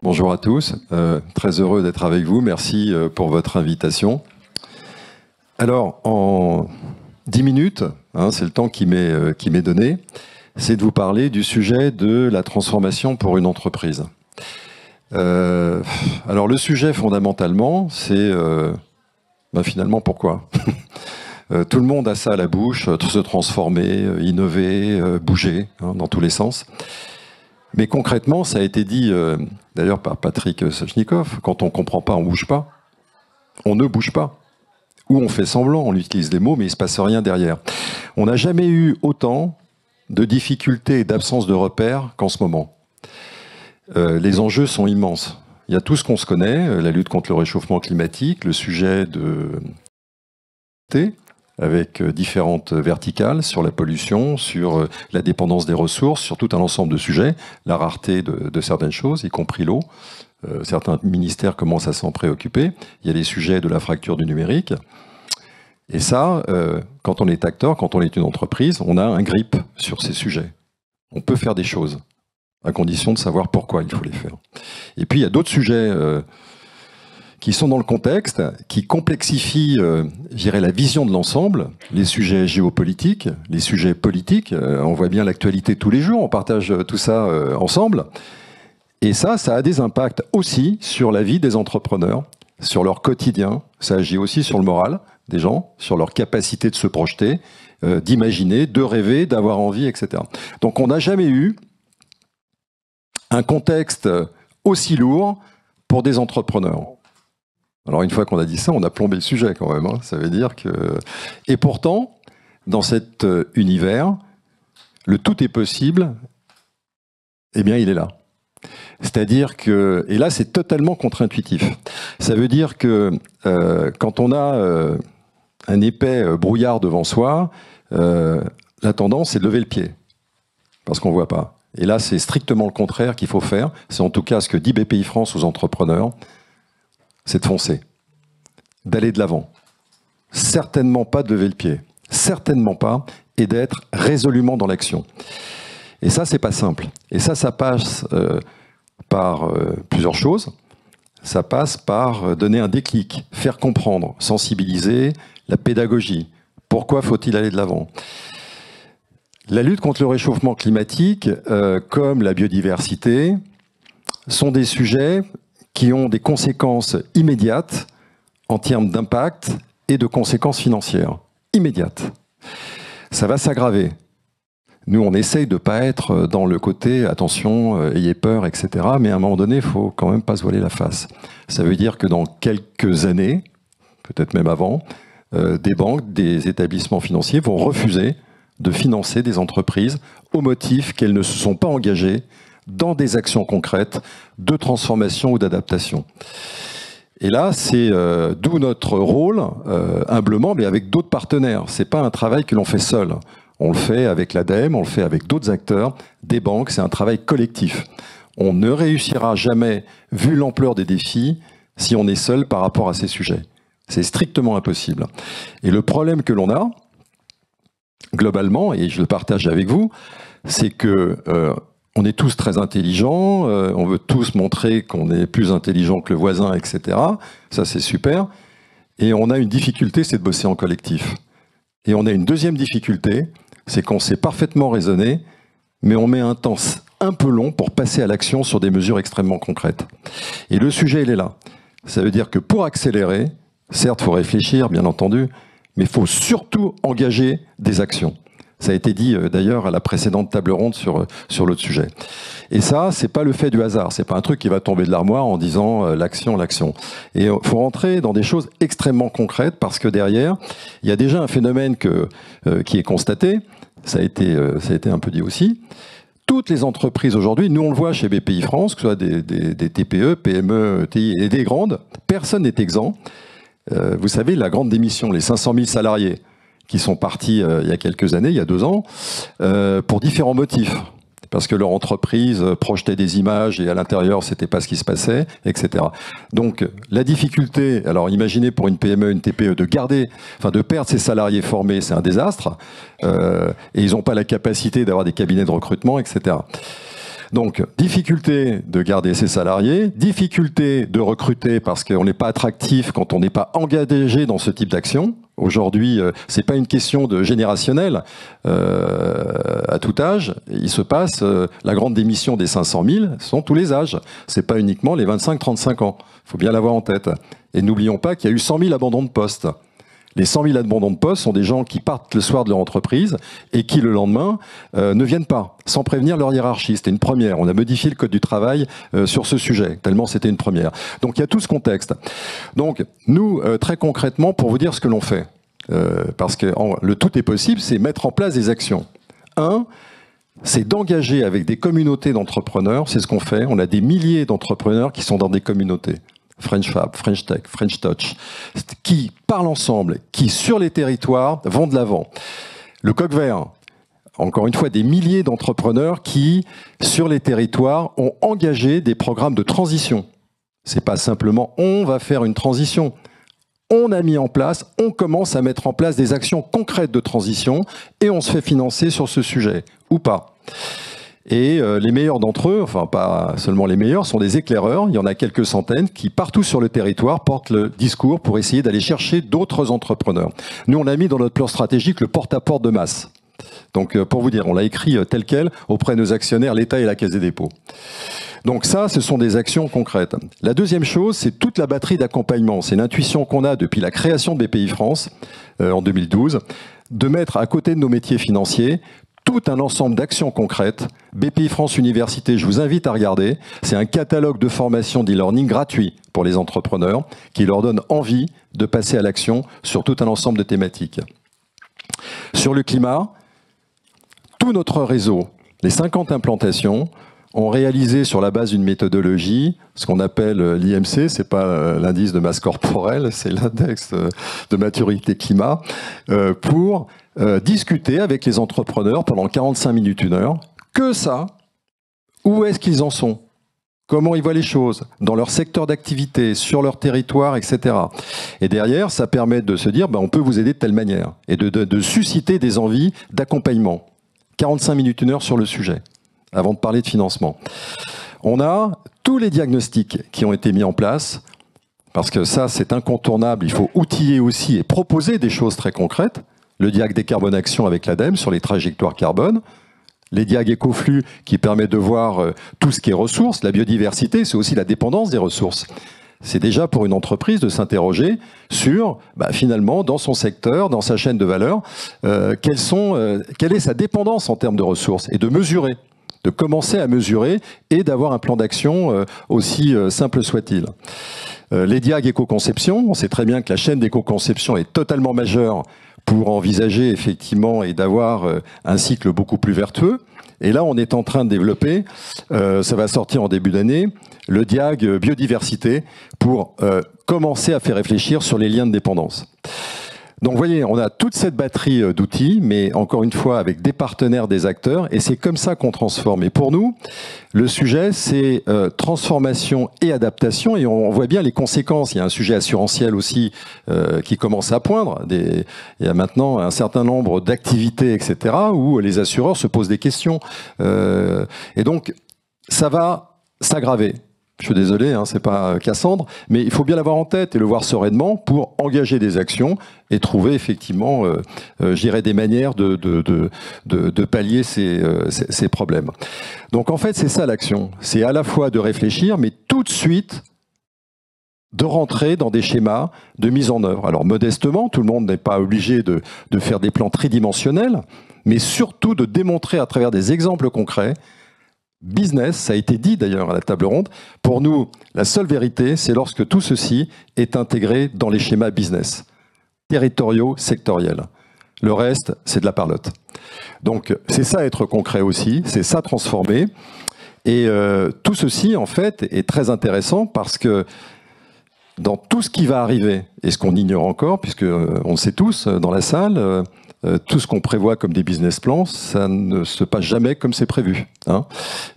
Bonjour à tous, très heureux d'être avec vous, merci pour votre invitation. Alors, en 10 minutes, c'est le temps qui m'est donné, c'est de vous parler du sujet de la transformation pour une entreprise. Alors le sujet fondamentalement, c'est finalement pourquoi tout le monde a ça à la bouche, se transformer, innover, bouger, dans tous les sens. Mais concrètement, ça a été dit d'ailleurs par Patrick Sochnikov, quand on ne comprend pas, on ne bouge pas. On ne bouge pas. Ou on fait semblant, on utilise les mots, mais il ne se passe rien derrière. On n'a jamais eu autant de difficultés et d'absence de repères qu'en ce moment. Les enjeux sont immenses. Il y a tout ce qu'on se connaît, la lutte contre le réchauffement climatique, le sujet de avec différentes verticales sur la pollution, sur la dépendance des ressources, sur tout un ensemble de sujets, la rareté de certaines choses, y compris l'eau. Certains ministères commencent à s'en préoccuper. Il y a les sujets de la fracture du numérique. Et ça, quand on est acteur, quand on est une entreprise, on a un grip sur ces sujets. On peut faire des choses, à condition de savoir pourquoi il faut les faire. Et puis, il y a d'autres sujets qui sont dans le contexte, qui complexifient, je dirais, la vision de l'ensemble, les sujets géopolitiques, les sujets politiques. On voit bien l'actualité tous les jours, on partage tout ça ensemble. Et ça a des impacts aussi sur la vie des entrepreneurs, sur leur quotidien. Ça agit aussi sur le moral des gens, sur leur capacité de se projeter, d'imaginer, de rêver, d'avoir envie, etc. Donc on n'a jamais eu un contexte aussi lourd pour des entrepreneurs. Alors une fois qu'on a dit ça, on a plombé le sujet quand même. Ça veut dire que... Et pourtant, dans cet univers, le tout est possible, eh bien il est là. C'est-à-dire que... Et là, c'est totalement contre-intuitif. Ça veut dire que quand on a un épais brouillard devant soi, la tendance, c'est de lever le pied. Parce qu'on ne voit pas. Et là, c'est strictement le contraire qu'il faut faire. C'est en tout cas ce que dit BPI-France aux entrepreneurs. C'est de foncer, d'aller de l'avant. Certainement pas de lever le pied, certainement pas, et d'être résolument dans l'action. Et ça, c'est pas simple. Et ça passe par plusieurs choses. Ça passe par donner un déclic, faire comprendre, sensibiliser, la pédagogie. Pourquoi faut-il aller de l'avant ? La lutte contre le réchauffement climatique, comme la biodiversité, sont des sujets qui ont des conséquences immédiates en termes d'impact et de conséquences financières. Immédiates. Ça va s'aggraver. Nous, on essaye de ne pas être dans le côté « attention, ayez peur, etc. » Mais à un moment donné, il ne faut quand même pas se voiler la face. Ça veut dire que dans quelques années, peut-être même avant, des banques, des établissements financiers vont refuser de financer des entreprises au motif qu'elles ne se sont pas engagées dans des actions concrètes de transformation ou d'adaptation. Et là, c'est d'où notre rôle, humblement, mais avec d'autres partenaires. Ce n'est pas un travail que l'on fait seul. On le fait avec l'ADEME, on le fait avec d'autres acteurs, des banques, c'est un travail collectif. On ne réussira jamais, vu l'ampleur des défis, si on est seul par rapport à ces sujets. C'est strictement impossible. Et le problème que l'on a, globalement, et je le partage avec vous, c'est que on est tous très intelligents, on veut tous montrer qu'on est plus intelligent que le voisin, etc. Ça, c'est super. Et on a une difficulté, c'est de bosser en collectif. Et on a une deuxième difficulté, c'est qu'on sait parfaitement raisonner, mais on met un temps un peu long pour passer à l'action sur des mesures extrêmement concrètes. Et le sujet, il est là. Ça veut dire que pour accélérer, certes, il faut réfléchir, bien entendu, mais il faut surtout engager des actions. Ça a été dit d'ailleurs à la précédente table ronde sur l'autre sujet. Et ça, c'est pas le fait du hasard. C'est pas un truc qui va tomber de l'armoire en disant l'action, l'action. Et il faut rentrer dans des choses extrêmement concrètes parce que derrière, il y a déjà un phénomène qui est constaté. Ça a été un peu dit aussi. Toutes les entreprises aujourd'hui, nous on le voit chez BPI-France, que ce soit des TPE, PME, TI et des grandes, personne n'est exempt. Vous savez, la grande démission, les 500 000 salariés, qui sont partis il y a quelques années, il y a 2 ans, pour différents motifs. Parce que leur entreprise projetait des images et à l'intérieur, c'était pas ce qui se passait, etc. Donc, la difficulté, alors imaginez pour une PME, une TPE, de perdre ses salariés formés, c'est un désastre. Et ils n'ont pas la capacité d'avoir des cabinets de recrutement, etc. Donc, difficulté de garder ses salariés, difficulté de recruter parce qu'on n'est pas attractif quand on n'est pas engagé dans ce type d'action. Aujourd'hui, c'est pas une question de générationnel. À tout âge, il se passe la grande démission des 500 000 sont tous les âges. C'est pas uniquement les 25-35 ans. Il faut bien l'avoir en tête. Et n'oublions pas qu'il y a eu 100 000 abandons de poste. Les 100 000 abandons de poste sont des gens qui partent le soir de leur entreprise et qui, le lendemain, ne viennent pas, sans prévenir leur hiérarchie. C'était une première. On a modifié le Code du travail sur ce sujet, tellement c'était une première. Donc, il y a tout ce contexte. Donc, nous, très concrètement, pour vous dire ce que l'on fait, parce que le tout est possible, c'est mettre en place des actions. Un, c'est d'engager avec des communautés d'entrepreneurs. C'est ce qu'on fait. On a des milliers d'entrepreneurs qui sont dans des communautés. French Fab, French Tech, French Touch, qui parlent ensemble, qui sur les territoires vont de l'avant. Le Coq Vert, encore une fois, des milliers d'entrepreneurs qui, sur les territoires, ont engagé des programmes de transition. C'est pas simplement on va faire une transition. On a mis en place, on commence à mettre en place des actions concrètes de transition et on se fait financer sur ce sujet, ou pas. Et les meilleurs d'entre eux, enfin pas seulement les meilleurs, sont des éclaireurs. Il y en a quelques centaines qui, partout sur le territoire, portent le discours pour essayer d'aller chercher d'autres entrepreneurs. Nous, on a mis dans notre plan stratégique le porte-à-porte de masse. Donc, pour vous dire, on l'a écrit tel quel auprès de nos actionnaires, l'État et la Caisse des dépôts. Donc ça, ce sont des actions concrètes. La deuxième chose, c'est toute la batterie d'accompagnement. C'est l'intuition qu'on a depuis la création de Bpifrance en 2012, de mettre à côté de nos métiers financiers tout un ensemble d'actions concrètes. Bpifrance Université, je vous invite à regarder. C'est un catalogue de formation d'e-learning gratuit pour les entrepreneurs qui leur donne envie de passer à l'action sur tout un ensemble de thématiques. Sur le climat, tout notre réseau, les 50 implantations, ont réalisé sur la base d'une méthodologie, ce qu'on appelle l'IMC, c'est pas l'indice de masse corporelle, c'est l'index de maturité climat, pour discuter avec les entrepreneurs pendant 45 minutes, 1 heure. Que ça, où est-ce qu'ils en sont? Comment ils voient les choses dans leur secteur d'activité, sur leur territoire, etc. Et derrière, ça permet de se dire, on peut vous aider de telle manière et de susciter des envies d'accompagnement. 45 minutes, 1 heure sur le sujet, avant de parler de financement. On a tous les diagnostics qui ont été mis en place, parce que ça, c'est incontournable. Il faut outiller aussi et proposer des choses très concrètes. Le diag décarbonation avec l'ADEME sur les trajectoires carbone, les diag écoflux qui permettent de voir tout ce qui est ressources, la biodiversité, c'est aussi la dépendance des ressources. C'est déjà pour une entreprise de s'interroger sur, finalement, dans son secteur, dans sa chaîne de valeur, quelle est sa dépendance en termes de ressources et de mesurer, de commencer à mesurer et d'avoir un plan d'action aussi simple soit-il. Les diag éco-conception, on sait très bien que la chaîne d'éco-conception est totalement majeure pour envisager effectivement et d'avoir un cycle beaucoup plus vertueux. Et là, on est en train de développer, ça va sortir en début d'année, le diag biodiversité pour commencer à faire réfléchir sur les liens de dépendance. Donc vous voyez, on a toute cette batterie d'outils, mais encore une fois avec des partenaires, des acteurs, et c'est comme ça qu'on transforme. Et pour nous, le sujet, c'est transformation et adaptation, et on voit bien les conséquences. Il y a un sujet assurantiel aussi qui commence à poindre. Il y a maintenant un certain nombre d'activités, etc., où les assureurs se posent des questions. Et donc, ça va s'aggraver. Je suis désolé, c'est pas Cassandre, mais il faut bien l'avoir en tête et le voir sereinement pour engager des actions et trouver effectivement, des manières de pallier ces problèmes. Donc en fait, c'est ça l'action. C'est à la fois de réfléchir, mais tout de suite de rentrer dans des schémas de mise en œuvre. Alors modestement, tout le monde n'est pas obligé de faire des plans tridimensionnels, mais surtout de démontrer à travers des exemples concrets. Business, ça a été dit d'ailleurs à la table ronde, pour nous, la seule vérité, c'est lorsque tout ceci est intégré dans les schémas business, territoriaux, sectoriels. Le reste, c'est de la parlotte. Donc, c'est ça être concret aussi, c'est ça transformer. Et tout ceci, en fait, est très intéressant parce que dans tout ce qui va arriver, et ce qu'on ignore encore, puisque on le sait tous dans la salle, tout ce qu'on prévoit comme des business plans, ça ne se passe jamais comme c'est prévu.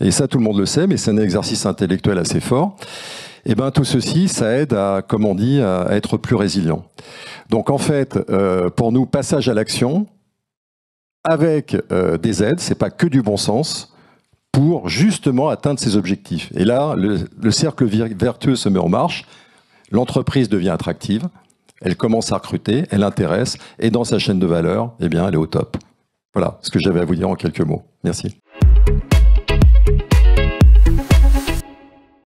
Et ça, tout le monde le sait, mais c'est un exercice intellectuel assez fort. Et tout ceci, ça aide à, comme on dit, à être plus résilient. Donc en fait, pour nous, passage à l'action, avec des aides, c'est pas que du bon sens, pour justement atteindre ces objectifs. Et là, le cercle vertueux se met en marche, l'entreprise devient attractive, elle commence à recruter, elle intéresse, et dans sa chaîne de valeur, eh bien, elle est au top. Voilà ce que j'avais à vous dire en quelques mots. Merci.